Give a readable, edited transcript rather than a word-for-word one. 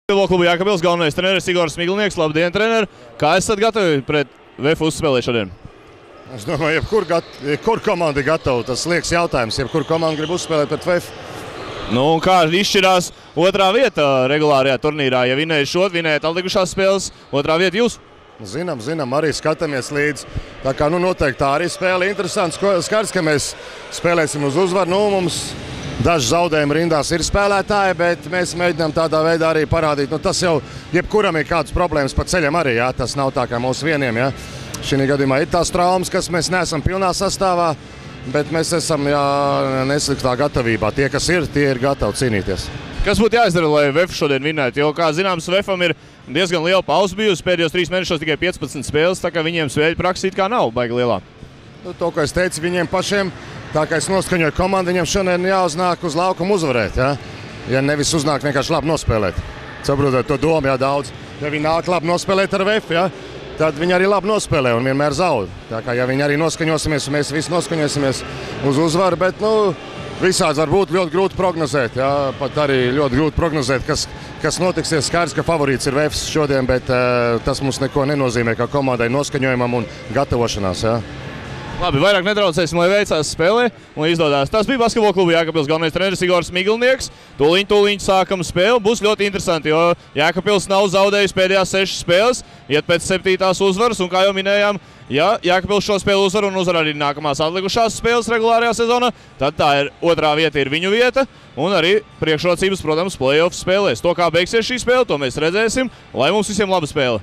Klubu Jēkabpils galvenais treneris Igors Smiglnieks. Labdien, treneri! Kā esat gatavi pret VF uzspēlēt šodien? Es domāju, jebkur komanda ir gatava. Tas liekas jautājums, jebkur komanda grib uzspēlēt pret VF. Nu, kā izšķirās otrā vieta regulārajā turnīrā? Ja vinējat atlikušās spēles, otrā vieta jūs? Zinām, arī skatāmies līdzi. Tā kā noteikti tā arī spēle interesants. Skaidrs, ka mēs spēlēsim uz uzvaru. Mums daži zaudējumi rindās ir spēlētāji, bet mēs mēģinām tādā veidā arī parādīt. Tas jau jebkuram ir kādas problēmas pa ceļam arī. Jā. Tas nav tā kā mūsu vieniem. Jā. Šī gadījumā ir tās traumas, kas mēs neesam pilnā sastāvā, bet mēs esam nesliktā gatavībā. Tie, kas ir, tie ir gatavi cīnīties. Kas būtu jāizdara, lai VF šodien vinētu? Jo, kā zināms, VFam ir diezgan liela pauze bijusi. Pēdējos 3 mēnešos tikai 15 spēles, tā kā viņiem spēļu praksa it kā nav baigi lielā. To, ko es teicu, viņiem pašiem, tā kā es noskaņoju komandu, viņiem šodien jāuznāk uz laukumu uzvarēt. Ja nevis uznāk vienkārši labi nospēlēt. Saprotat, to domu daudz. Ja viņi nāk labi nospēlēt ar VF, tad viņi arī labi nospēlē un vienmēr zaud. Tā kā ja viņi arī noskaņosimies, mēs visi noskaņosimies uz uzvaru, bet visāds var būt ļoti grūti prognozēt. Pat arī ļoti grūti prognozēt, kas notiksies. Skaidrs, ka favorīts ir VF šodien, bet tas mums neko nenozīmē kā komandai noskaņojumam un gatavošanās. Labi, vairāk netraucēsim, lai veicās spēlē un izdodās. Tas bija Basketbola kluba Jēkabpils galvenais treneris Igors Smiglnieks. Tūliņ sākam spēli. Būs ļoti interesanti, jo Jēkabpils nav zaudējis pēdējās 6 spēles, iet pēc 7. uzvaras, un kā jau minējām, ja Jēkabpils šo spēli uzvar un uzvar arī nākamās atlikušās spēles regulārajā sezonā, tad tā ir otrā vieta ir viņu vieta, un arī priekšrocības, protams, play-off spēlēs. To, kā beigsies šī spēle, to mēs redzēsim, lai mums visiem laba spēle.